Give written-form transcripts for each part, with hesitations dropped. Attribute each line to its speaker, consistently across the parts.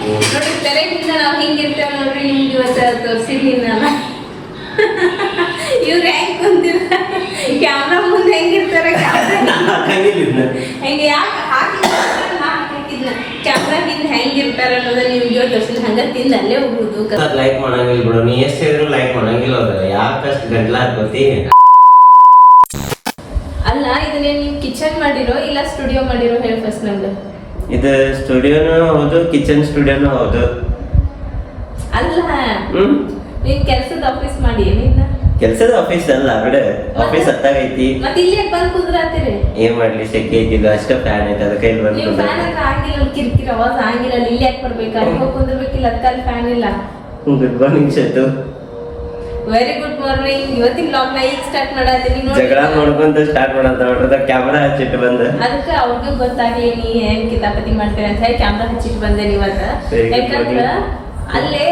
Speaker 1: ನೋಡಿ ತೆರೆಗಿಂತ ನಾವು ಹಿಂಗಿರ್ತೇವೆ ನೋಡ್ರಿ, ನಿಮ್ಗೆ ಇವತ್ತು ತೋರಿಸಿದ್ದೀನಿ ನಾನು. ಇವ್ರು ಹೆಂಗ್ ಕುಂತಿರ ಕ್ಯಾಮ್ರಾ ಮುಂದೆ ಹೆಂಗಿರ್ತಾರೆ, ಹೆಂಗೆ ಯಾಕೆ ಹಾಕಿದ್ನ ಕ್ಯಾಮ್ರಾ ಹಿಂದೆ ಹೆಂಗಿರ್ತಾರ ಅನ್ನೋದ ನಿಮ್ಗೆ ಇವತ್ತು ತೋರಿಸಿದ್. ಹಂಗ ತಿಂದ ಅಲ್ಲೇ ಹೋಗುದು.
Speaker 2: ಲೈಕ್ ಮಾಡಂಗಿಲ್ಲ ಬಿಡು, ನೀ ಎಷ್ಟು ಹೇಳಿದ್ರು ಲೈಕ್ ಮಾಡಂಗಿಲ್ಲ. ಅವ್ರ ಯಾಕಷ್ಟು ಗಂಟ್ಲ ಹಾಕೋತಿ?
Speaker 1: ಅಲ್ಲ, ಇದನ್ನೇ ನೀವು ಕಿಚನ್ ಮಾಡಿರೋ ಇಲ್ಲ ಸ್ಟುಡಿಯೋ ಮಾಡಿರೋ ಹೇಳಿ ಫಸ್ಟ್ ನಂಗೆ.
Speaker 2: ಇದು ಸ್ಟುಡಿಯೋನು ಹೌದು, ಕಿಚನ್ ಸ್ಟುಡಿಯೋನು ಹೌದು.
Speaker 1: ಅಲ್ಲ, ನೀನ್ ಕೆಲ್ಸದ ಆಫೀಸ್ ಮಾಡಿ ಏನಿಲ್ಲ.
Speaker 2: ಕೆಲ್ಸದ ಆಫೀಸ್ ಅಲ್ಲ, ಕಡೆ ಆಫೀಸ್ ಹತ್ತಾಗೈತಿ.
Speaker 1: ಮತ್ತೆ ಇಲ್ಲಿ ಬಂದ್ ಕುಂದ್ರಾತಿರಿ.
Speaker 2: ಏನ್ ಮಾಡ್ಲಿ, ಸೆಕೆ ಐತಿಲ್ಲ, ಅಷ್ಟ ಫ್ಯಾನ್ ಐತೆ, ಅದಕ್ಕೆ ಇಲ್ಲಿ
Speaker 1: ನೀವು ಫ್ಯಾನ್
Speaker 2: ಬಂದು
Speaker 1: ಆಗಿಲ್ಲ, ಕಿರಿಕಿರಿ ಅವಾಜ್ ಆಗಿಲ್ಲ. ಇಲ್ಲಿ ಯಾಕೆ ಬರ್ಬೇಕು? ಅಲ್ಲಿ ಹೋಗಿ ಕುಂದ್ರಬೇಕಿಲ್ಲ, ಅದಕ್ಕೆ ಫ್ಯಾನ್ ಇಲ್ಲ.
Speaker 2: ಗುಡ್ ಮಾರ್ನಿಂಗ್ ಶತು.
Speaker 1: Very good morning. ಇವತ್ತಿನ ಬ್ಲಾಗ್ ನ ಈಗ ಸ್ಟಾರ್ಟ್ ಮಾಡತ್ತೀನಿ ನೋಡಿ.
Speaker 2: ಜಗಳ ನೋಡ್ಕೊಂತ ಸ್ಟಾರ್ಟ್ ಮಾಡಂತ ನೋಡ್ರದ ಕ್ಯಾಮರಾ ಹಚ್ಚಿಟ್ಟು ಬಂದ.
Speaker 1: ಅದಕ್ಕೆ ಅವ್ರಿಗೂ ಗೊತ್ತಾಗ್ಲಿ ನೀ ಏನ್ ಕಿತಾಪತಿ ಮಾಡ್ತೀರಿ ಅಂತ ಹೇಳಿ ಕ್ಯಾಮ್ರಾ ಹಚ್ಚಿಟ್ಟು ಬಂದೆ ಇವತ್ತ. ಯಾಕಂದ್ರ ಅಲ್ಲೇ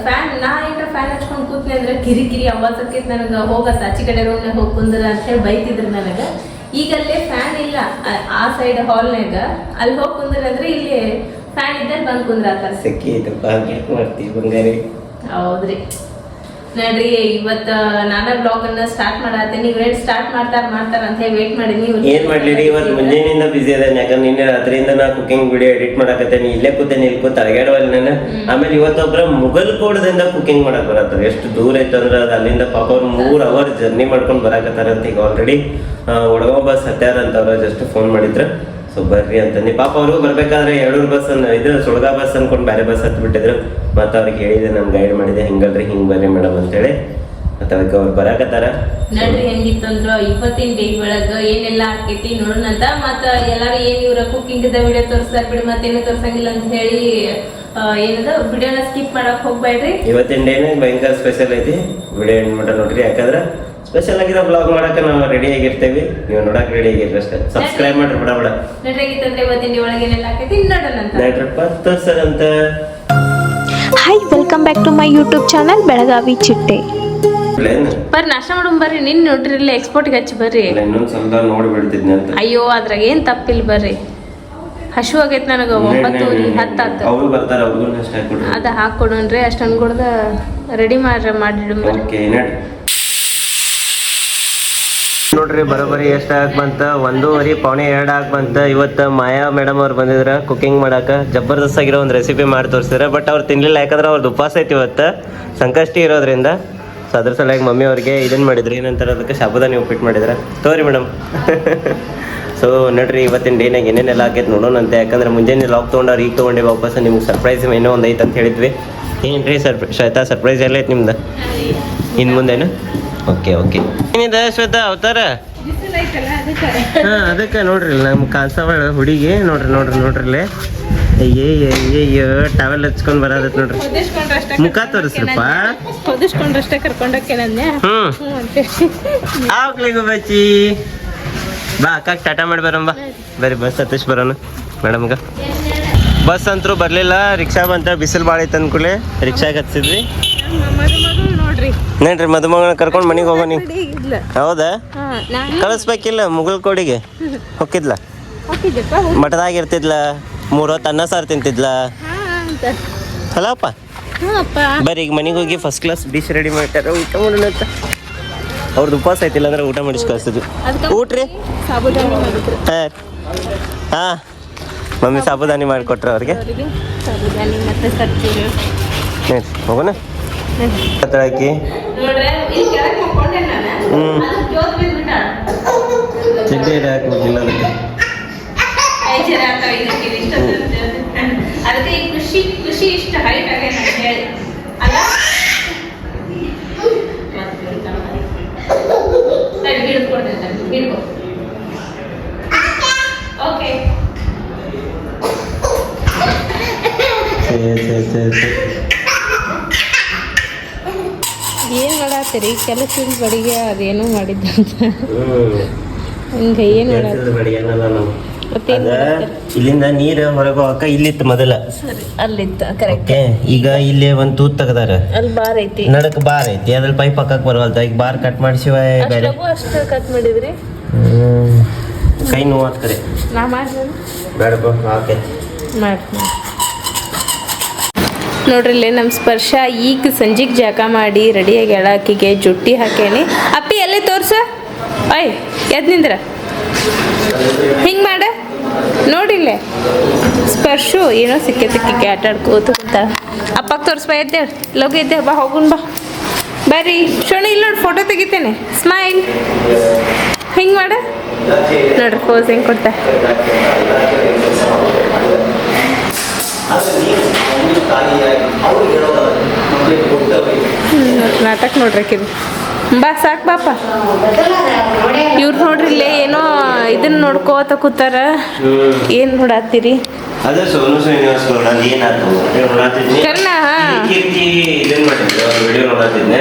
Speaker 1: ಫ್ಯಾನ್ ಏನಾರ ಫ್ಯಾನ್ ಹಚ್ಕೊಂಡ್ ಕೂತ್ನಿ ಅಂದ್ರೆ ಕಿರಿಕಿರಿ ಅವಾಜ್ ನನಗ ಹೋಗತ್ತ ಆಚೆ ಕಡೆ ರೂಮ್ನಾಗ ಹೋಗಿ ಕುಂದ್ರ ಅಂತ ಹೇಳಿ ಬೈತಿದ್ರು ನನಗ. ಈಗ ಅಲ್ಲೇ ಫ್ಯಾನ್ ಇಲ್ಲ ಆ ಸೈಡ್ ಹಾಲ್ನಾಗ, ಅಲ್ಲಿ ಹೋಗಿ ಕುಂದ್ರ ಅಂದ್ರೆ ಇಲ್ಲಿ ಫ್ಯಾನ್ ಇದ್ದಲ್ಲಿ ಬಂದ್ ಕುಂದ್ರಾತಾರ.
Speaker 2: ಸೆಕೆ ಐತೆ ಮಾಡ್ತೀವಿ ಬಂಗಾರಿ.
Speaker 1: ಹೌದ್ರಿ ನೋಡ್ರಿ, ಇವತ್ತ ನಾನ ಬ್ಲಾಗ್ ಅನ್ನ ಸ್ಟಾರ್ಟ್ ಮಾಡತ್ತೀನಿ. ಇವ್ರೇನ್ ಸ್ಟಾರ್ಟ್ ಮಾಡ್ತಾರ ಅಂತ ಹೇಳಿ ವೇಟ್ ಮಾಡೀನಿ.
Speaker 2: ಏನ್ ಮಾಡ್ಲಿರಿ, ಇವತ್ತು ಮುಂಜಾನೆಯಿಂದ ಬಿಸಿ ಅದೇನಿ. ಯಾಕಂದ್ರೆ ನಿನ್ನೆ ರಾತ್ರಿಯಿಂದ ನಾ ಕುಕಿಂಗ್ ವಿಡಿಯೋ ಎಡಿಟ್ ಮಾಡಕತ್ತೇನಿ. ಇಲ್ಲೇ ಕೂತೇನಿ, ಇಲ್ಲಿ ಕೂತ್ ಅಳಗಾಡವಲ್ಲ ನಾನು. ಆಮೇಲೆ ಇವತ್ತೊಬ್ರ ಮುಗಲ್ಕೋಟದಿಂದ ಕುಕಿಂಗ್ ಮಾಡಕ್ ಬರತ್ತಾರ. ಎಷ್ಟು ದೂರ ಐತಂದ್ರ ಅದು ಅಲ್ಲಿಂದ ಪಾಪ ಅವ್ರು 3 ಅವರ್ ಜರ್ನಿ ಮಾಡ್ಕೊಂಡ್ ಬರಾಕತ್ತಾರ ಅಂತ. ಈಗ ಆಲ್ರೆಡಿ ಒಡಗ ಬಸ್ ಹತ್ಯಾರ ಅಂತ ಅವ್ರ ಜಸ್ಟ್ ಫೋನ್ ಮಾಡಿದ್ರ. ಸೊ ಬರ್ರಿ ಅಂತಂದು ಪಾಪ ಅವ್ರಿಗೂ ಬರ್ಬೇಕಾದ್ರೆ 2 ಬಸ್ ಇದು ಸುಳ್ಗ ಬಸ್ ಅನ್ಕೊಂಡು ಬೇರೆ ಬಸ್ ಹತ್ ಬಿಟ್ಟಿದ್ರು. ಮತ್ತೆ ಅವ್ರಿಗೆ ಹೇಳಿದೆ, ನಾನು ಗೈಡ್ ಮಾಡಿದೆ, ಹಿಂಗಲ್ರಿ ಹಿಂಗ್ ಬರ್ರಿ ಮೇಡಮ್ ಅಂತೇಳಿ. ಮತ್ತೆ ಅದಕ್ಕೆ ಅವ್ರು ಬರಾಕತ್ತಾರ.
Speaker 1: ನೋಡ್ರಿ ಹೆಂಗಿತ್ತಂದ್ರ ಇವತ್ತಿನ ಡೇ ಒಳಗ ಏನೆಲ್ಲಾ ಆಕೈತಿ ನೋಡೋಣ ಅಂತ. ಮತ್ತ ಎಲ್ಲಾರು ಏನ್ ಇವ್ರ ಕುಕಿಂಗ್ ದ ವಿಡಿಯೋ ತೋರಿಸ್ತಾರ ಬಿಡಿ, ಮತ್ತೇನು ತೋರ್ಸಂಗಿಲ್ಲ ಅಂತ ಹೇಳಿ ಏನದ ವಿಡಿಯೋನ ಸ್ಕಿಪ್ ಮಾಡಕ್ ಹೋಗ್ಬೇಡ್ರಿ.
Speaker 2: ಇವತ್ತಿನ ಡೇನೇ ಭಯಂಕರ ಸ್ಪೆಷಲ್ ಐತಿ. ವಿಡಿಯೋ ಎಂಡ್ ಮಟ್ಟ ನೋಡ್ರಿ, ಯಾಕಂದ್ರೆ ಸ್ಪೆಷಲ್ ಆಗಿರೋ ಬ್ಲಾಗ್ ಮಾಡಕ್ಕೆ ನಾವು ರೆಡಿ ಆಗಿರ್ತೇವೆ. ನೀವು ನೋಡಕ್ ರೆಡಿ ಆಗಿರ್ರಿ ಅಷ್ಟೇ. ಸಬ್ಸ್ಕ್ರೈಬ್ ಮಾಡ್ರಿ ಬಿಡ
Speaker 1: ನೋಡ್ರಿ ಹೆಂಗಿತ್ತಂದ್ರೆ ಇವತ್ತಿನ ಡೇ ಒಳಗೆ ಏನೆಲ್ಲ ಆಕೈತಿ ನೋಡೋಣ ಅಂತ.
Speaker 2: ನಡ್ರಪ್ಪ ತೋರ್ಸರಂತ.
Speaker 3: Hi, welcome back to my YouTube channel Belagavi ಚಿಟ್ಟೆ.
Speaker 1: ಬರ್ರಿ ನಾಷ್ಟ ಮಾಡೋಣ ಬರ್ರಿ. ನಿನ್ ನೋಡ್ರಿ ಇಲ್ಲಿ ಎಕ್ಸ್ಪೋರ್ಟ್ಗೆ ಹಚ್ಚಿ ಬರ್ರಿ.
Speaker 2: ಇನ್ನೊಂದ್ ಸ್ವಲ್ಪ ನೋಡ್ಬಿಡ್ತಿದ್ನಿ ಅಂತ.
Speaker 1: ಅಯ್ಯೋ ಅದ್ರಾಗ ಏನ್ ತಪ್ಪಿಲ್ಲ ಬರ್ರಿ. ಹಶು ಆಗೈತ್ ನನಗ. 9:10 ಆತ.
Speaker 2: ಅವ್ರು ಬರ್ತಾರ, ಅವ್ರಿಗೂ ಅಷ್ಟ ಹಾಕೊಡ್ರಿ.
Speaker 1: ಅದ ಹಾಕೊಡೋಣ್ರಿ. ಅಷ್ಟ ಅನ್ಕೊಡ್ದ ರೆಡಿ ಮಾಡಿಡು.
Speaker 2: ಓಕೆ ನೋಡ್ರಿ, ಬರೋಬ್ಬರಿ ಎಷ್ಟು ಆಗಿ ಬಂತ? 1:15 ಪೌಣೆ 2 ಆಗಿ ಬಂತ. ಇವತ್ತು ಮಾಯಾ ಮೇಡಮ್ ಅವ್ರು ಬಂದಿದ್ರ ಕುಕಿಂಗ್ ಮಾಡಕ್ಕೆ. ಜಬರ್ದಸ್ತ್ ಆಗಿರೋ ಒಂದು ರೆಸಿಪಿ ಮಾಡಿ ತೋರಿಸಿದ್ರೆ. ಬಟ್ ಅವ್ರು ತಿನ್ಲಿಲ್ಲ, ಯಾಕಂದ್ರೆ ಅವ್ರದ್ದು ಉಪವಾಸ ಐತಿ ಇವತ್ತು, ಸಂಕಷ್ಟಿ ಇರೋದ್ರಿಂದ. ಸೊ ಅದ್ರ ಸಲುವಾಗಿ ಮಮ್ಮಿ ಅವ್ರಿಗೆ ಇದನ್ನು ಮಾಡಿದ್ರು, ಏನಂತಾರೆ ಅದಕ್ಕೆ ಸಾಬುದಾನಿ ಉಪ್ಪಿಟ್ಟು ಮಾಡಿದ್ರೆ. ತೋರಿ ಮೇಡಮ್. ಸೊ ನೋಡ್ರಿ, ಇವತ್ತಿನ ಡೇನಾಗ ಏನೇನೆಲ್ಲ ಆಗೈತೆ ನೋಡೋಣಂತೆ. ಯಾಕಂದ್ರೆ ಮುಂಜಾನೆ ಲಾಕ್ ತೊಗೊಂಡವ್ರು ಈಗ ತೊಗೊಂಡು ವಾಪಸ್ ನಿಮ್ಗೆ ಸರ್ಪ್ರೈಸ್ ಏನೋ ಒಂದು ಐತೆ ಅಂತ ಹೇಳಿದ್ವಿ. ಏನ್ರಿ ಶ್ವೇತಾ, ಸರ್ಪ್ರೈಸ್ ಎಲ್ಲ ಐತೆ ನಿಮ್ದು ಇನ್ನು ಮುಂದೇನು? ಓಕೆ ಏನಿದೆ ಶ್ವೇತಾ ಅವತಾರ? ಹಾಂ, ಅದಕ್ಕೆ ನೋಡ್ರಿ ನಮ್ಮ ಕಾನ್ಸವಳ ಹುಡುಗಿ ನೋಡ್ರಿ ಅಯ್ಯಯ್ಯೋ ಟವೆಲ್ ಹಚ್ಕೊಂಡ್ ಬರೋದತ್ ನೋಡ್ರಿ. ಮುಖ ತೋರಿಸ್ರಪ್ಪ.
Speaker 1: ಹೊದಿಸ್ಕೊಂಡ್ರಷ್ಟೇ ಕರ್ಕೊಂಡೋಕೆ ನಂದೆ.
Speaker 2: ಆಗ್ಲಿಗೂ ಬಚ್ಚಿ ಬಾ ಅಕ್ಕ ಟಾಟಾ ಮಾಡಿ ಬರೋಣ. ಬರ್ರಿ ಬಸ್ ಹತ್ತಿಸ್ ಬರೋಣ ಮೇಡಮ್ಗ. ಬಸ್ ಅಂತರೂ ಬರಲಿಲ್ಲ, ರಿಕ್ಷಾ ಬಂತ. ಬಿಸಿಲು ಭಾಳ ಐತೆ ಅಂದ್ಕೂಲೆ ರಿಕ್ಷಾಗೆ ಹತ್ತಿದ್ವಿ. ನೋಡ್ರಿ ಮದುಮಗಳನ್ನ ಕರ್ಕೊಂಡು ಮನೆಗೆ ಹೋಗೋ ನೀವು. ಹೌದಾ? ಕಳಿಸ್ಬೇಕಿಲ್ಲ ಮುಗಲ್ಕೋಡಿಗೆ ಹೊಕ್ಕಿದ್ಲ, ಮಠದಾಗ ಇರ್ತಿದ್ಲ, 3 ಹೊತ್ತು ಅನ್ನ ಸಾರು ತಿಂತಿದ್ಲ. ಹಲೋಪ್ಪ ಬರ್ರಿ, ಈಗ ಮನೆಗೆ ಹೋಗಿ ಫಸ್ಟ್ ಕ್ಲಾಸ್ ಡಿಶ್ ರೆಡಿ ಮಾಡ್ತಾರ, ಊಟ ಮಾಡೋಣ ಅಂತ. ಅವ್ರದ್ದು ಉಪವಾಸ ಐತಿಲ್ಲ ಅಂದ್ರೆ ಊಟ ಮಾಡಿಸಿ ಕಳಿಸ್ತಿದ್ವಿ. ಊಟ್ರಿ ಹಾಂ, ಮಮ್ಮಿ ಸಾಬುದಾನಿ ಮಾಡಿಕೊಟ್ರ ಅವ್ರಿಗೆ. ಹೋಗೋಣ ಹಾಕಿ. ಚಡ್ಡಿ ಹಾಕ್ಬೇಕಿಲ್ಲ
Speaker 1: ಅದಕ್ಕೆ ಖುಷಿ ಇಷ್ಟ ಹೈಟ್ ಆಗಿ ಹೇಳಿ ಅಲ್ಲ. ಓಕೆ ಏನ್ ಮಾಡತ್ತೀರಿ? ಕೆಲಸದ ಬಡಿಗೆ ಅದೇನೋ ಮಾಡಿದ್ದಂತ. ಹಿಂಗ ಏನ್
Speaker 2: ಇಲ್ಲಿಂದ ನೀರು ಹೊರಗೆ ಹೋಗಕ್ಕ ಇಲ್ಲಿತ್ತು ಮೊದಲ,
Speaker 1: ಅಲ್ಲಿತ್ತು ಕರೆಕ್ಟ್.
Speaker 2: ಈಗ ಇಲ್ಲಿ ಒಂದ್ ತೂತ್ ತೆಗದಾರ,
Speaker 1: ಅಲ್ಲಿ ಬಾರ್ ಐತಿ,
Speaker 2: ನಡಕ್ ಬಾರ್ ಐತಿ, ಅದ್ರಲ್ಲಿ ಪೈಪ್ ಹಾಕಕ್ ಬರವಲ್ತ. ಈಗ ಬಾರ್ ಕಟ್ ಮಾಡಿಸಿವ ಬೇರೆ
Speaker 1: ಅಷ್ಟು ಕಟ್ ಮಾಡಿದ್ರಿ.
Speaker 2: ಕೈ ನೋವಾತ್ ಕರೆ.
Speaker 1: ನಾ ಮಾಡ್ತೀನಿ
Speaker 2: ಬೇಡಪ್ಪ, ಹಾಕೈತಿ
Speaker 1: ಮಾಡ್ತೀನಿ. ನೋಡ್ರಿ ಇಲ್ಲೇ ನಮ್ಮ ಸ್ಪರ್ಶ ಈಗ ಸಂಜೆಗೆ ಜಳಕ ಮಾಡಿ ರೆಡಿಯಾಗಿ ಆಕಿಗೆ ಜುಟ್ಟಿ ಹಾಕೇನಿ. ಅಪ್ಪಿ ಎಲ್ಲೇ ತೋರ್ಸ ಅಯ್ ಎದ್ ನಿಂದ್ರ ಹಿಂಗೆ ಮಾಡ ನೋಡಿಲ್ಲೇ ಸ್ಪರ್ಶು ಏನೋ ಸಿಕ್ಕಿ ಆಟ ಆಡ್ಕೋತ ಕೂತಾಳ. ಅಪ್ಪಗೆ ತೋರಿಸ್ಬಾ ಎದ್ದೇಳು ಲಗು ಎದ್ದೇಳು ಬಾ ಹೋಗುನ್ ಬಾ ಬರ್ರಿ ಶೋಣ ಇಲ್ಲಿ ನೋಡಿ ಫೋಟೋ ತೆಗಿತೇನೆ ಸ್ಮೈಲ್ ಹಿಂಗೆ ಮಾಡ ನೋಡ್ರಿ ಪೋಸ್ ಹೆಂಗೆ ಕೊಡ್ತಾ. ನಾಟಕ ನೋಡ್ರಿ ಆಕಿದು ಬಾ ಸಾಕು ಬಾಪ. ಇವ್ರು ನೋಡ್ರಿ ಇಲ್ಲೇ ಏನೋ ಇದನ್ನ ನೋಡ್ಕೋತ ಕೂತಾರ. ಏನು ನೋಡತ್ತೀರಿ?
Speaker 2: ಅದೇ ಸೋನು ಶ್ರೀನಿವಾಸ್ ಗೌಡ ಏನಾಯ್ತು
Speaker 1: ಕರ್ಣ
Speaker 2: ಇದನ್ ಮಾಡಿದ್ರು ವಿಡಿಯೋ ನೋಡತ್ತಿದ್ನೆ.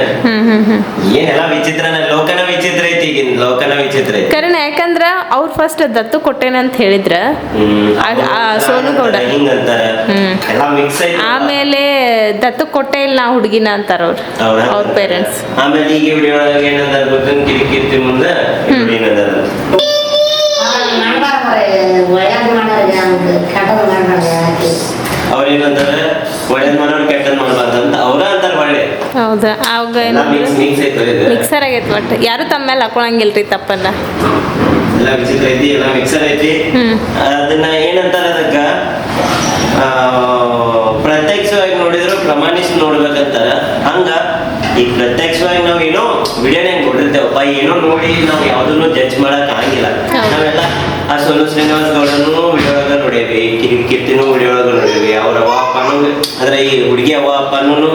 Speaker 2: ಏನೆಲ್ಲ ವಿಚಿತ್ರನ ಲೋಕನ ವಿಚಿತ್ರ ಐತಿ ಈಗಿನ ಲೋಕನ ವಿಚಿತ್ರ ಐತಿ
Speaker 1: ಕರ್ಣ. ಯಾಕಂದ್ರ ಅವ್ರು ಫಸ್ಟ್ ದತ್ತು ಕೊಟ್ಟೇನ ಅಂತ ಹೇಳಿದ್ರ ಸೋನು ಗೌಡ
Speaker 2: ಹಿಂಗಂತಾರ ಎಲ್ಲ ಮಿಕ್ಸ್ ಐತಿ.
Speaker 1: ಆಮೇಲೆ ದತ್ತು ಕೊಟ್ಟೆ ಇಲ್ಲ ನಾ ಹುಡುಗಿನ ಅಂತಾರ ಅವ್ರ ಪೇರೆಂಟ್ಸ್.
Speaker 2: ಆಮೇಲೆ ಈಗ ವಿಡಿಯೋ ಒಳಗೆ ಏನಂದಾರ ಗೊತ್ತೇನು ಕಿರಿಕಿರ್ತಿ ಮುಂದೆ ಏನಂದಾರ ಅವ್ರೇನಂತಾರೆ ಒಳ್ಳೇದ್ ಮಾಡೋರು ಕೆಟ್ಟದ್ ಮಾಡ್ಬಾರ್ದಂತ ಅವ್ರ ಅಂತಾರ ಒಳ್ಳೆ.
Speaker 1: ಹೌದಾ ಅವಾಗ ಮಿಕ್ಸರ್ ಆಗೈತಿ ಒಟ್ಟು ಯಾರು ತಮ್ಮ ಮೇಲೆ ಹಾಕೊಳಂಗಿಲ್ರಿ ತಪ್ಪನ್ನ.
Speaker 2: ಎಲ್ಲ ವಿಚಿತ್ರ ಐತಿ ಎಲ್ಲ ಮಿಕ್ಸರ್ ಐತಿ. ಅದನ್ನ ಏನಂತಾರ ಅದಕ್ಕ ಪ್ರತ್ಯಕ್ಷವಾಗಿ ನೋಡಿದ್ರು ಪ್ರಮಾಣಿಸಿ ನೋಡ್ಬೇಕಂತಾರ. ಹಂಗ ಈಗ ಪ್ರತ್ಯಕ್ಷವಾಗಿ ನಾವ್ ಏನೋ ವಿಡಿಯೋನ ಹೆಂಗ್ ಕೊಟ್ಟಿರ್ತೇವಪ್ಪ ಏನೋ ನೋಡಿ ನಾವ್ ಯಾವ್ದನ್ನು ಜಡ್ಜ್ ಮಾಡಕ್ ಆಗಿಲ್ಲ. ನಾವೆಲ್ಲ ಆ ಸೋನು ಶ್ರೀನಿವಾಸ್ ಗೌಡನು ವಿಡಿಯೋ ಒಳಗ ನೋಡೇವಿ, ಕೀರ್ತಿನೂ ವಿಡಿಯೋ ಒಳಗ ನೋಡೇವಿ, ಅವ್ರ ಅವ್ವ ಅಪ್ಪನು ಅಂದ್ರೆ ಈ ಹುಡುಗಿ ಅವ್ವ ಅಪ್ಪನೂ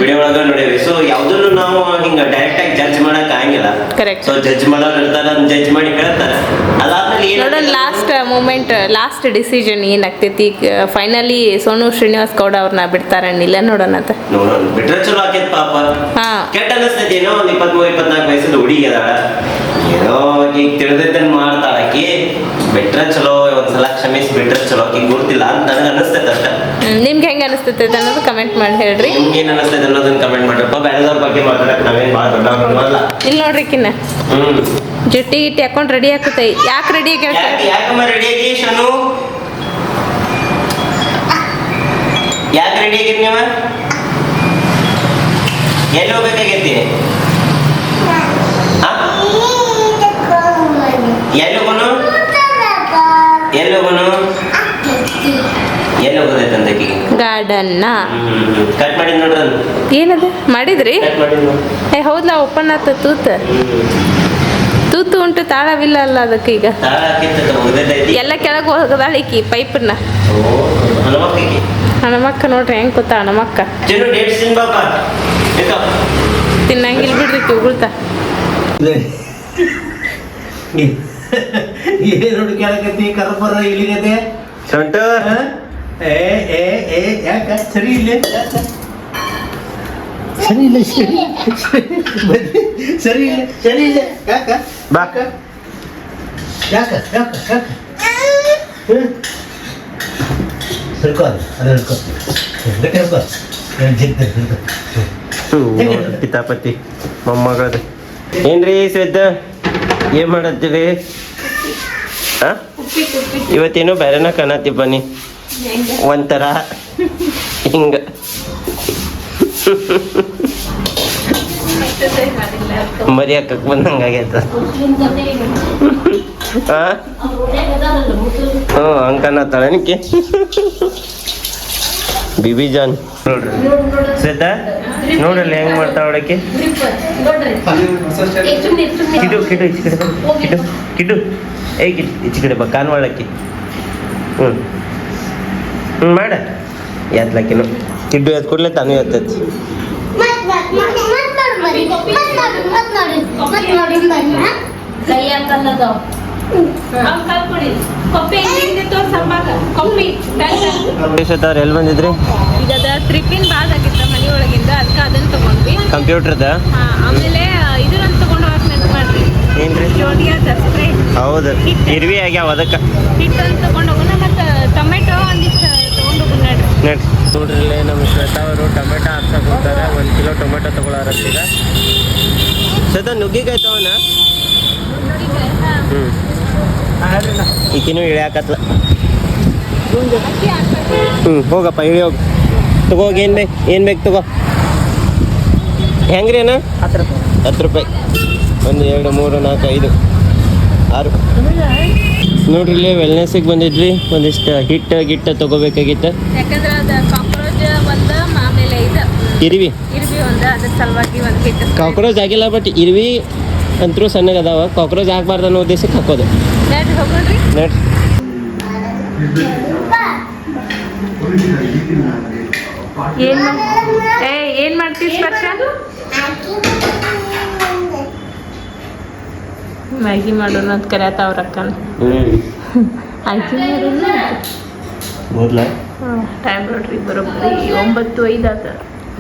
Speaker 2: ವಿಡಿಯೋ ಒಳಗ ನೋಡೇವಿ. ಸೊ ಯಾವ್ದನ್ನು ನಾವು ಹಿಂಗ ಡೈರೆಕ್ಟ್ ಆಗಿ ಜಡ್ಜ್ ಮಾಡಕ್ ಆಗಿಲ್ಲ. ಸೊ ಜಡ್ಜ್ ಮಾಡೋರು ಇರ್ತಾರ ಜಡ್ಜ್ ಮಾಡಿ ಹೇಳ್ತಾರ. ಅದಾದ್ಮೇಲೆ
Speaker 1: ಲಾಸ್ಟ್ ಮೂಮೆಂಟ್ ಲಾಸ್ಟ್ ಡಿಸಿಷನ್ ಏನಾಗ್ತೈತಿ ಫೈನಲಿ ಸೋನು ಶ್ರೀನಿವಾಸ್ ಗೌಡ ಅವ್ರನ್ನ ಬಿಡ್ತಾರಣ್ಣಿಲ್ಲ ನೋಡೋಣ ಅಂತ.
Speaker 2: ನೋಡೋಣ ಬಿಟ್ರೆ ಚಲೋ ಆಕೇತ್ ಪಾಪ. ಕೆಟ್ಟ ಅನಿಸ್ತೈತಿ ಏನೋ ಒಂದ್ 23-24 ವಯಸ್ಸದ ಹುಡುಗಿ ಅದಾಳ ಏನೋ ಈಗ ತಿಳಿದೈತನ್ ಮಾಡ್ತಾಳಕಿ ಬಿಟ್ರೆ ಚಲೋ ಒಂದ್ಸಲ ಕ್ಷಮಿಸಿ ಬಿಟ್ರೆ ಚಲೋ ಆಕಿ ಗುರ್ತಿಲ್ಲ ಅಂತ ನನಗೆ ಅನಿಸ್ತೈತೆ ಅಷ್ಟ.
Speaker 1: ನಿಮ್ಗೆ ಹೆಂಗ ಅನಿಸ್ತೈತೆ ಅನ್ನೋದು ಕಮೆಂಟ್ ಮಾಡಿ ಹೇಳ್ರಿ.
Speaker 2: ನಿಮ್ಗೆ ಏನ್ ಅನಿಸ್ತೈತೆ ಅನ್ನೋದನ್ನ ಕಮೆಂಟ್ ಮಾಡ್ರಪ್ಪ. ಬೇರೆದವ್ರ ಬಗ್ಗೆ ಮಾತಾಡಕ್ ನಾವೇನ್ ಭಾಳ ದೊಡ್ಡವ್ರಲ್ಲ.
Speaker 1: ಇಲ್ಲಿ ನೋಡ್ರಿ ಕಿನ್ನ ಜುಟ್ಟಿ ಗಿಟ್ಟಿ ಹಾಕೊಂಡ್ ರೆಡಿ ಹಾಕುತ್ತೆ. ಯಾಕೆ ರೆಡಿ
Speaker 2: ಯಾಕಮ್ಮ ರೆಡಿ ಆಗಿ ಶನು ಯಾಕೆ ರೆಡಿ ಆಗಿರಿ ನೀವ? ಎಲ್ಲಿ ಹೋಗ್ಬೇಕಾಗೈತಿ? ಎಲ್ಲಿ ಹೋಗೋನು ಎಲ್ಲಿ ಹೋಗೋನು ಎಲ್ಲಿ ಹೋಗೋದೈತಂತ
Speaker 1: ಗಾರ್ಡನ್
Speaker 2: ಕಟ್ ಮಾಡಿ ನೋಡ್ರ.
Speaker 1: ಏನದ ಮಾಡಿದ್ರಿ? ಏ ಹೌದಾ ಓಪನ್ ಆತ ತೂತು ಉಂಟು ತಾಳವಿಲ್ಲ ಅಲ್ಲ ಅದಕ್ಕೆ. ಈಗ ಎಲ್ಲ ಕೆಳಗೆ ಹೋಗದಾಳ ಈಕಿ ಪೈಪನ್ನ. ಹಣಮಕ್ಕ ನೋಡ್ರಿ ಹೆಂಗ್ ಕೂತ ಹಣಮಕ್ಕ ತಿನ್ನಂಗಿಲ್ ಬಿಡ್ರಿ ಉಗುಳ್ತಾ.
Speaker 4: ಏನು ಕೇಳಕತ್ತಿ ಕರ್ಬರ ಇಲ್ಲಿಗದೆ
Speaker 2: ಸೊಂಟು
Speaker 4: ಯಾಕ ಸರಿ ಇಲ್ಲ ಸರಿ ಇಲ್ಲ ಸರಿ ಇಲ್ಲ ಸರಿ ಇಲ್ಲ ಯಾಕ
Speaker 2: ಬಾಕ
Speaker 4: ಯಾಕ ಯಾಕ ಯಾಕ ಹಿಡ್ಕೋ ಅದು ಹಿಡ್ಕೋ ಗಟ್ಟಿ ಹಿಡ್ಕೋ
Speaker 2: ಪಿತಾಪತಿ ಮೊಮ್ಮಗಳದ. ಏನ್ರಿ ಶ್ರದ್ಧ ಏನ್ ಮಾಡತ್ತೀರಿ? ಇವತ್ತೇನೋ ಬೇರೆನ ಕಾಣತ್ತಿ ಬನ್ನಿ ಒಂಥರ ಹಿಂಗ ಮರಿ ಹಾಕಕ್ ಬಂದಂಗಾಗೈತ. ಅಂಕನತ್ತಾಳನಿಕೆ ಬಿಬಿ ಜಾನ್ ನೋಡ್ರಿ ಶ್ರದ್ಧಾ ನೋಡ್ರಲ್ಲ ಹೆಂಗ್ ಮಾಡ್ತಾವ ಅವಳಕ್ಕೆ. ಕಿಡು ಕಿಡು ಈಚೆ ಕಡೆ ಕಿಡು ಕಿಡು ಏ ಕಿಡು ಈಚೆ ಕಡೆ ಬಾ ಕಾನ್ ಮಾಡಕ್ಕೆ. ಮಾಡ ಎತ್ಲಕ್ಕಿನು ಕಿಡ್ಡು ಎತ್ ಕೊಡ್ಲೆ ತಾನು ಎತ್ತೈತಿ. ಎಲ್ಲಿ ಬಂದಿದ್ರಿ?
Speaker 1: ಈಗ ಟ್ರಿಪ್ಪಿನ ಬಾದ್ ಆಗಿತ್ತ ಮನಿ ಒಳಗಿಂದ ಅದಕ್ಕೆ ಅದನ್ನ ತಗೊಂಡ್ವಿ.
Speaker 2: ಕಂಪ್ಯೂಟರ್ದ
Speaker 1: ಆಮೇಲೆ ಇದನ್ನ ತಗೊಂಡು ಹೋಗಕ್ ಮಾಡ್ರಿ
Speaker 2: ಏನ್ರಿ?
Speaker 1: ಜೋಡಿಯ ದಸರೆ
Speaker 2: ಹೌದು ಇರ್ವಿ ಆಗ್ಯಾವ ಅದಕ್ಕೆ
Speaker 1: ಹಿಟ್ಟನ್ನು ತಗೊಂಡು ಹೋಗೋಣ. ಮತ್ತು ಟೊಮೆಟೊ ಒಂದಿಷ್ಟು ತಗೊಂಡು ಹೋಗೋಣ
Speaker 2: ನೋಡ್ರಿ. ನೋಡ್ರಿ ನಮ್ಮ ಶ್ವೇತಾ ಅವರು ಟೊಮೆಟೊ ಹಾಕ್ಸಕ್ ಹೋಗ್ತಾರೆ. 1 ಕಿಲೋ ಟೊಮೆಟೊ ತಗೊಳಾರತ್ತೀಗ. ಶ್ವೇತಾ ನುಗ್ಗಿಕಾಯಿ ತಗೋಣ. ಈಕಿನೂ ಇಳಿಯಾಕತ್ಲ. ಹೋಗಪ್ಪ ಇಳಿ ಹೋಗಿ. ತಗೋ ಏನು ಬೇಕು ತಗೋ. ಹೆಂಗ್ರಿ ಅಣ್ಣ? 10 ರೂಪಾಯಿ. 1 2 3 4 5 6 ನೋಡ್ರಿ ಇಲ್ಲೇ ವೆಲ್ನೆಸ್ಸಿಗೆ ಬಂದಿದ್ವಿ. ಒಂದಿಷ್ಟು ಹಿಟ್ಟು ತೊಗೋಬೇಕಾಗಿತ್ತು.
Speaker 1: ಯಾಕಂದ್ರೆ ಅದು ಕಾಕ್ರೋಚ್ ಒಂದು ಆಮೇಲೆ ಇದು
Speaker 2: ಇರ್ವಿ
Speaker 1: ಒಂದು ಅದ್ರ ಸಲುವಾಗಿ ಒಂದು ಹಿಟ್ಟು
Speaker 2: ಕಾಕ್ರೋಚ್ ಆಗಿಲ್ಲ, ಬಟ್ ಇರ್ವಿ ಅಂತರೂ ಸಣ್ಣಗೆ ಅದಾವ. ಕಾಕ್ರೋಚ್ ಆಗ್ಬಾರ್ದು ಅನ್ನೋ ಉದ್ದೇಶಕ್ಕೆ ಹಾಕೋದು.
Speaker 1: ನೆಟ್ ಹೋಗ್ರಿ
Speaker 2: ನೆಟ್
Speaker 1: ಏನ್ ಮಾಡ್ತೀವಿ ಸ್ಪರ್ಶ? ಮ್ಯಾಗಿ ಮಾಡೋಣ ಅಂತ ಕರೆಯತ್ತ ಅಕ್ಕನ. ಆಯ್ತು
Speaker 2: ಹೋದ್ಲಾ?
Speaker 1: ಟೈಮ್ ನೋಡ್ರಿ ಬರೋಬ್ಬರಿ 9:05 ಆತ.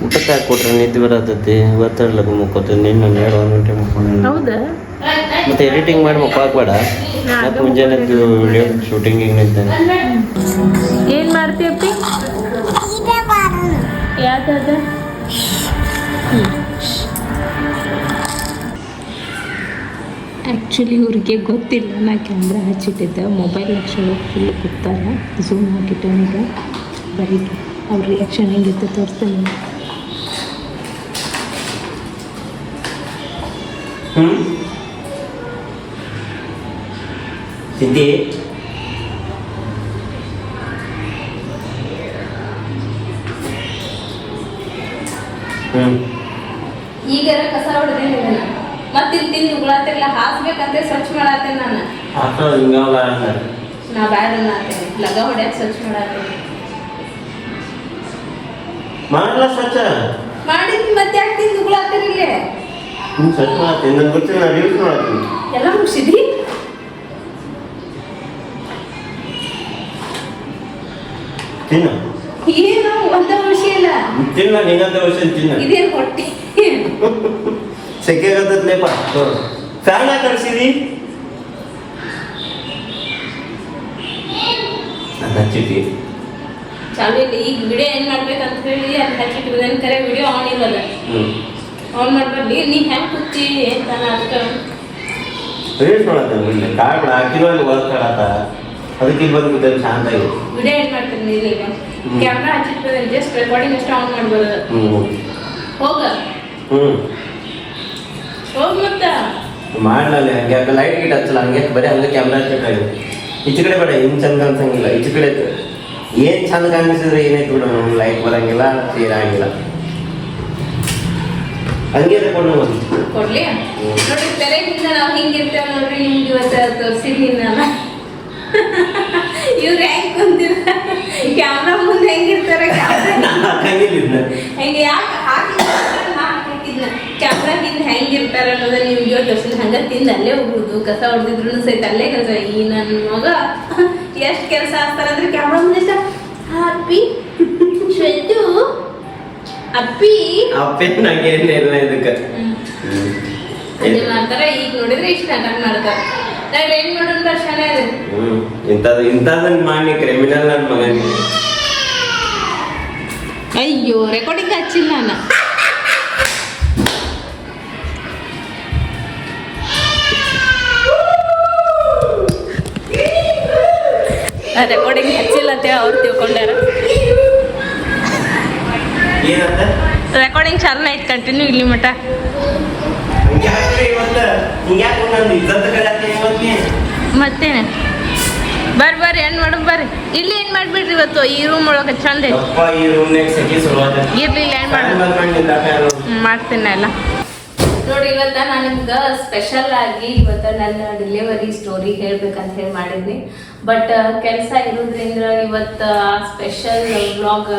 Speaker 2: ಊಟಕ್ಕೆ ಹಾಕೊಟ್ರೆ ನಿದ್ದೆ ಬರತ್ತೈತಿ. ಇವತ್ತಲ್ಲ ಮುಕ್ಕೋತೀನಿ. ನಿನ್ನ 2 ಗಂಟೆ ಮುಕ್ಕೊಂಡು.
Speaker 1: ಹೌದಾ?
Speaker 2: ಮತ್ತೆ ಎಡಿಟಿಂಗ್ ಮಾಡಿ ಮುಕ್ಕಾಕ್ಬೇಡ. ಮತ್ತೆ ಮುಂಜಾನೆ ವಿಡಿಯೋ ಶೂಟಿಂಗಿಗೆ ನಿಂತೇನೆ.
Speaker 1: ಏನ್ ಮಾಡ್ತೀಯಪ್ಪಿ? ಯಾವ್ದದ? ಆ್ಯಕ್ಚುಲಿ ಇವ್ರಿಗೆ ಗೊತ್ತಿಲ್ಲ ನಾ ಕ್ಯಾಮ್ರಾ ಹಚ್ಚಿಟ್ಟಿದ್ದೆ. ಮೊಬೈಲ್ ಲಕ್ಷಣ ಫುಲ್ ಕೂತಾರ. ಝೂಮ್ ಹಾಕಿಟ್ಟೆ ಈಗ ಬರೀ ಅವ್ರ ರಿಯಾಕ್ಷನ್ ಹೆಂಗಿತ್ತು ತೋರಿಸ್ತೀನಿ.
Speaker 2: ಸಿದ್ದಿ
Speaker 1: ಈಗಾರ ಕಸ ಹೊಡೆದೇನೆ ಮತ್ತೆ ಇಲ್ಲಿ ತಿಂದು ಉಗುಳಾತಿರ್ಲ ಹಾಸ್ಬೇಕಂತ ಸ್ವಚ್ಛ ಮಾಡತ್ತೇನೆ ನಾನು. ನಾ ಬ್ಯಾಡ ಅನ್ನತ್ತೇನೆ. ಲಗ ಹೊಡ್ಯಾಕ ಸ್ವಚ್ಛ ಮಾಡತ್ತೇನೆ.
Speaker 2: ಮಾಡಲ್ಲ ಸ್ವಚ್ಛ
Speaker 1: ಮಾಡಿದ್ ಮತ್ತೆ ಯಾಕೆ ತಿಂದು ಉಗುಳಾತಿರ್ಲಿ?
Speaker 2: ಸ್ವಚ್ಛ ಮಾಡ್ತೀನಿ. ನನ್ಗೆ ಗೊತ್ತಿಲ್ಲ, ನಾನು ಯೂಸ್ ಮಾಡ್ತೀನಿ.
Speaker 1: ಎಲ್ಲ ಮುಗಿಸಿದಿ?
Speaker 2: ತಿನ್ನು.
Speaker 1: ಏನು ಒಂದ ವಿಷಯ ಇಲ್ಲ.
Speaker 2: ತಿನ್ನ, ನೀನಂತ ವಿಷಯ ತಿನ್ನ.
Speaker 1: ಇದೇನು ಹೊಟ್ಟಿ?
Speaker 2: ಸೆಕೆಗತ್ತಲೇಪ. ಫ್ಯಾನ್ ಯಾಕೆ ಕಳಿಸಿದಿ? ಅದು ಹಚ್ಚಿದ್ದಿ.
Speaker 1: ಚಾಲು ಇಲ್ಲ. ಈಗ ವಿಡಿಯೋ ಏನ್ ಮಾಡ್ಬೇಕಂತ ಹೇಳಿ ಅದು ಹಚ್ಚಿಟ್ಟಿರೋದು. ನನ್ನ ಕರೆ ವಿಡಿಯೋ ಆನ್ ಇಲ್ಲದ. ಆನ್ ಮಾಡ್ಬಾರ್ದು. ನೀ ಹೆಂಗ್ ಕುಚ್ಚಿ ಅಂತ ಅದಕ್ಕೆ
Speaker 2: ರೀಲ್ಸ್ ಮಾಡತ್ತೇನೆ. ಕಾಳು ಬಿಡ ಹಾಕಿರೋ ಅಲ್ಲಿ ಓದ್ತಾಡತ್ತ. ಅದಕ್ಕೆ ಇಲ್ಲಿ ಬಂದು ಕೂತೇನೆ ಶಾಂತಾಗಿ.
Speaker 1: ವಿಡಿಯೋ ಏನ್ ಮಾಡ್ತೀನಿ ಈಗ? ಕ್ಯಾಮ್ರಾ ಹಚ್ಚಿಟ್ಟಿರೋದು ಜಸ್ಟ್ ರೆಕಾರ್ಡಿಂಗ್ ಅಷ್ಟೇ ಆನ್ ಮಾಡ್ಬೋದು. ಹೋಗ ಹೋಗ್ ಮತ್ತ
Speaker 2: ಮಾಡ್ಲಲ್ಲ. ಹಂಗೆ ಲೈಟ್ ಗಿಟ್ ಹಚ್ಚಲ್ಲ. ಹಂಗೆ ಬರೀ ಹಂಗೆ ಕ್ಯಾಮ್ರಾ ಹಚ್ಚಿಟ್ಟಾಗಿ. ಈಚೆ ಕಡೆ ಬೇಡ. ಹಿಂಗೆ ಚಂದ ಅನ್ಸಂಗಿಲ್ಲ. ಈಚೆ ಕಡೆ ಏನು ಚಂದ ಕಾಣಿಸಿದ್ರೆ ಏನಾಯ್ತು ಬಿಡ. ನಮ್ಗೆ ಲೈಟ್ ಬರಂಗಿಲ್ಲ, ತೀರಾಗಿಲ್ಲ. ಹಂಗೆ ತಗೊಂಡು
Speaker 1: ಕೊಡ್ಲಿ ನೋಡ್ರಿ. ತೆರೆಗಿಂದ ನಾವು ಹಿಂಗಿರ್ತೇವೆ ನೋಡ್ರಿ. ನಿಮ್ಗೆ ಇವತ್ತು ತೋರಿಸಿದ್ನಿ ನಾನು. ಇವ್ರು ಹೆಂಗ್ ಕುಂತಿರ ಕ್ಯಾಮ್ರಾ ಮುಂದೆ ಹೆಂಗಿರ್ತಾರೆ? ಹೆಂಗೆ ಯಾಕೆ ಹಾಕಿದ್ನ ಕ್ಯಾಮ್ರಾ ಹಿಂದೆ ಹೆಂಗಿರ್ತಾರ ಅನ್ನೋದನ್ನ ನಿಮ್ಗೆ ತೋರಿಸಿದ್. ಹಂಗ ತಿಂದು ಅಲ್ಲೇ ಹೋಗುದು. ಕಸ ಹೊಡೆದಿದ್ರು ಸಹಿತ ಅಲ್ಲೇ ಕೆಲಸ. ಈ ನನ್ನ ಮಗ ಎಷ್ಟು ಕೆಲಸ ಆಗ್ತಾರಂದ್ರೆ ಕ್ಯಾಮ್ರಾ ಮುಂದೆ ಅಪ್ಪಿ ಶ್ವೇತು ಅಪ್ಪಿ
Speaker 2: ನಂಗೆ ಇದಕ್ಕೆ
Speaker 1: ಅದೇ ಮಾಡ್ತಾರ. ಈಗ ನೋಡಿದ್ರೆ ಇಷ್ಟ ನಾಟಕ ಮಾಡ್ತಾರ. ನಾವ್ ಏನ್ ಮಾಡೋಣ ದರ್ಶನ ಇದೆ.
Speaker 2: ಇಂಥದನ್ನ ಮಾಡಿ ಕ್ರಿಮಿನಲ್ ನನ್ನ ಮಗನಿಗೆ.
Speaker 1: ಅಯ್ಯೋ ರೆಕಾರ್ಡಿಂಗ್ ಹಚ್ಚಿಲ್ಲ ನಾನು. ರೆಕಾರ್ಡಿಂಗ್ ಹಚ್ಚಿಲ್ಲ ಅಂತ ಅವ್ರು ತಿಳ್ಕೊಂಡಾರ. ರೆಕಾರ್ಡಿಂಗ್ ಚಾಲನೆ ಐತೆ ಕಂಟಿನ್ಯೂ ಇಲ್ಲಿ ಮಟ. ಮತ್ತೇನೆ ಬರ್ರಿ ಏನ್ ಮಾಡೋದು ಬರ್ರಿ. ಇಲ್ಲಿ ಏನ್ ಮಾಡ್ಬಿಡ್ರಿ ಇವತ್ತು ಈ ರೂಮ್ ಒಳಗೆ ಚಂದ ಇರ್ಲಿ. ಇಲ್ಲ ಏನ್ ಮಾಡ್ತೀನಿ ಎಲ್ಲ ನೋಡಿ. ಇವತ್ತ ನಾನು ನಿಮ್ಗೆ ಸ್ಪೆಷಲ್ ಆಗಿ ಇವತ್ತ ನನ್ನ ಡೆಲಿವರಿ ಸ್ಟೋರಿ ಹೇಳ್ಬೇಕಂತ ಹೇಳಿ ಮಾಡಿದ್ನಿ. ಬಟ್ ಕೆಲಸ ಇರೋದ್ರಿಂದ ಇವತ್ತು ಸ್ಪೆಷಲ್ ವ್ಲಾಗ್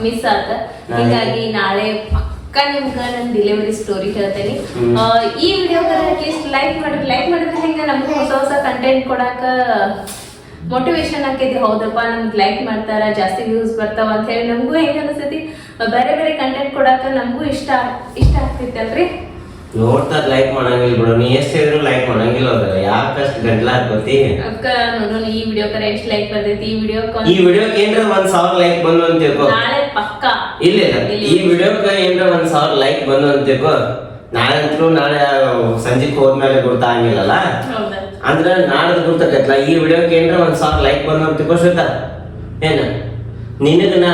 Speaker 1: ಮಿಸ್ ಆತ. ಹೀಗಾಗಿ ನಾಳೆ ಪಕ್ಕ ನಿಮ್ಗೆ ನನ್ನ ಡೆಲಿವರಿ ಸ್ಟೋರಿ ಹೇಳ್ತೇನೆ. ಈ ವಿಡಿಯೋಗೆ ಅಟ್ಲೀಸ್ಟ್ ಲೈಕ್ ಮಾಡಿದ್ರೆ ಹೆಂಗೆ ನಮ್ಗೆ ಹೊಸ ಹೊಸ ಕಂಟೆಂಟ್ ಕೊಡಾಕ ಮೋಟಿವೇಶನ್ ಆಕೈತಿ. ಹೌದಪ್ಪ ನಮ್ಗೆ ಲೈಕ್ ಮಾಡ್ತಾರ, ಜಾಸ್ತಿ ವ್ಯೂಸ್ ಬರ್ತಾವ ಅಂತ ಹೇಳಿ ನಮಗೂ ಹೆಂಗೆ ಅನಿಸ್ತೈತಿ. ಬೇರೆ ಬೇರೆ ಕಂಟೆಂಟ್ ಕೊಡಾಕ ನಮಗೂ ಇಷ್ಟ ಆಗ್ತೈತಲ್ರಿ.
Speaker 2: ನೋಡ್ತಾರ ಲೈಕ್ ಮಾಡಂಗಿಲ್ಲ ಬಿಡು. ನೀ ಎಷ್ಟು ಹೇಳಿದ್ರು ಲೈಕ್ ಮಾಡಂಗಿಲ್ಲ. ಅವ್ರ ಯಾಕಷ್ಟು ಗಂಟ್ಲ ಹಾಕೋತಿ
Speaker 1: ಅಕ್ಕ ನೋಡೋಣ ಈ ವಿಡಿಯೋ ಕರೆ ಎಷ್ಟು ಲೈಕ್ ಬರ್ತೈತಿ. ಈ
Speaker 2: ವಿಡಿಯೋಕ್ಕೆ ಏನ್ರ 1000 ಲೈಕ್ ಬಂದು ಅಂತ ತಿಳ್ಕೊ.
Speaker 1: ನಾಳೆ ಪಕ್ಕ
Speaker 2: ಇಲ್ಲ ಈ ವಿಡಿಯೋಕ್ಕೆ ಏನ್ರ 1000 ಲೈಕ್ ಬಂದು ಅಂತ ತಿಳ್ಕೊ. ನಾಳೆ ಸಂಜೆಗೆ ಹೋದ್ಮೇಲೆ ಗುರ್ತಾಗಿಲ್ಲಲ್ಲ ಅಂದ್ರೆ ನಾಳೆ ಗುರ್ತಾಗತ್ತಲ್ಲ. ಈ ವಿಡಿಯೋಕ್ಕೆ ಏನ್ರ 1000 ಲೈಕ್ ಬಂದು ಅಂತ ತಿಳ್ಕೊ ಶ್ವೇತಾ. ಏನ ನಿನಗನ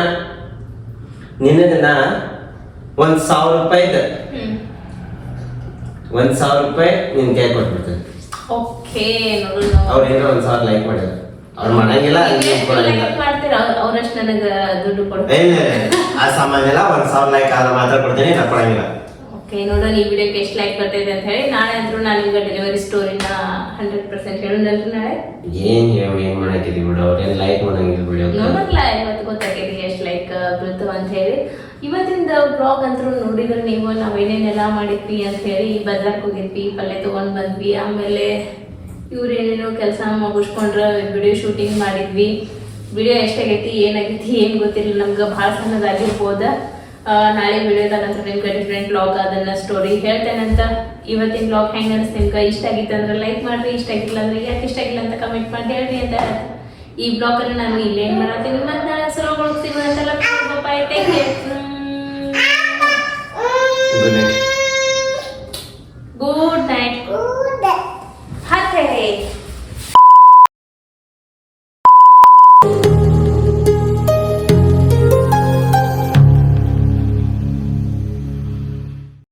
Speaker 2: ನಿನ್ನೆ ದಿನ 1,000 ರೂಪಾಯಿದ 1,000 ರೂಪಾಯಿ ನಿನ್ ಕೈ ಕೊಟ್ಬಿಡ್ತೇನೆ.
Speaker 1: ಓಕೆ
Speaker 2: ಅವ್ರು ಏನೋ 1,000 ಲೈಕ್ ಮಾಡಿದ್ರು. ಅವ್ರು ಮಾಡಂಗಿಲ್ಲ
Speaker 1: ಮಾಡ್ತೀರಾ ಅವ್ರಷ್ಟು ನನಗ ದುಡ್ಡು ಕೊಡ್ತಾರೆ.
Speaker 2: ಇಲ್ಲ ಆ ಸಾಮಾನ್ಯ ಎಲ್ಲ 1,000 ಲೈಕ್ ಆದ್ರೆ ಮಾತ್ರ ಕೊಡ್ತೀನಿ, ನಾ ಕೊಡಂಗಿಲ್ಲ.
Speaker 1: ಓಕೆ ನೋಡೋಣ ಈ ವಿಡಿಯೋಕ್ಕೆ ಎಷ್ಟು ಲೈಕ್ ಬರ್ತಿದೆ ಅಂತ ಹೇಳಿ. ನಾಳೆ ಅಂತೂ ನಾನು ನಿಮ್ಗೆ ಡೆಲಿವರಿ ಸ್ಟೋರಿನ 100% ಹೇಳೋದಲ್ರಿ ನಾಳೆ.
Speaker 2: ಏನ್ ಮಾಡಾಕಿದೀವಿ ಬಿಡು, ಅವ್ರೇನ್ ಲೈಕ್ ಮಾಡಂಗಿಲ್ಲ ವಿಡಿಯೋ.
Speaker 1: ನೋಡಲ್ಲ ಇವತ್ತು ಗೊತ್ತಾಗೈತಿ ಎಷ್ಟು ಲೈಕ್ ಬೀಳ್ತಾವ ಅಂತ ಹೇಳಿ. ಇವತ್ತಿಂದ ಬ್ಲಾಗ್ ಅಂತೂ ನೋಡಿದ್ರೆ ನೀವು ನಾವೇನೇನೆಲ್ಲ ಮಾಡಿದ್ವಿ ಅಂತ ಹೇಳಿ. ಬಜಾರ್ಗೆ ಹೋಗಿದ್ವಿ, ಪಲ್ಯ ತಗೊಂಡ್ ಬಂದ್ವಿ, ಆಮೇಲೆ ಇವ್ರು ಏನೇನೋ ಕೆಲಸ ಮುಗಿಸ್ಕೊಂಡ್ರ ವಿಡಿಯೋ ಶೂಟಿಂಗ್ ಮಾಡಿದ್ವಿ. ವಿಡಿಯೋ ಎಷ್ಟಾಗೈತಿ ಏನಾಗೈತಿ ಏನು ಗೊತ್ತಿಲ್ಲ ನಮ್ಗೆ, ಭಾಳ ಸಣ್ಣದಾಗಿರ್ಬೋದ. ನಾಳೆ ವಿಡಿಯೋದಾಗಂತ ನಿಮ್ಗೆ ಡಿಫ್ರೆಂಟ್ ಬ್ಲಾಗ್ ಅದನ್ನ ಸ್ಟೋರಿ ಹೇಳ್ತೇನಂತ. ಇವತ್ತಿನ ಬ್ಲಾಗ್ ಹೆಂಗೆ ಅನಿಸ್ತು ನಿಮ್ಗೆ? ಇಷ್ಟ ಆಗಿತ್ತು ಅಂದ್ರೆ ಲೈಕ್ ಮಾಡ್ರಿ, ಇಷ್ಟ ಆಗಿಲ್ಲ ಅಂದ್ರೆ ಯಾಕೆ ಇಷ್ಟ ಆಗಿಲ್ಲ ಅಂತ ಕಮೆಂಟ್ ಮಾಡಿ ಹೇಳ್ರಿ ಅಂತ. ಈ ಬ್ಲಾಗಲ್ಲಿ ನಾನು ಇಲ್ಲೇನು ಮಾಡತ್ತೀನಿ, ಮತ್ತೆ ನಾಳೆ ಸಲ ಹೋಗ್ತೀವಿ ಅಂತೆಲ್ಲ. ಬಾಯ್, ಟೇಕ್ ಕೇರ್.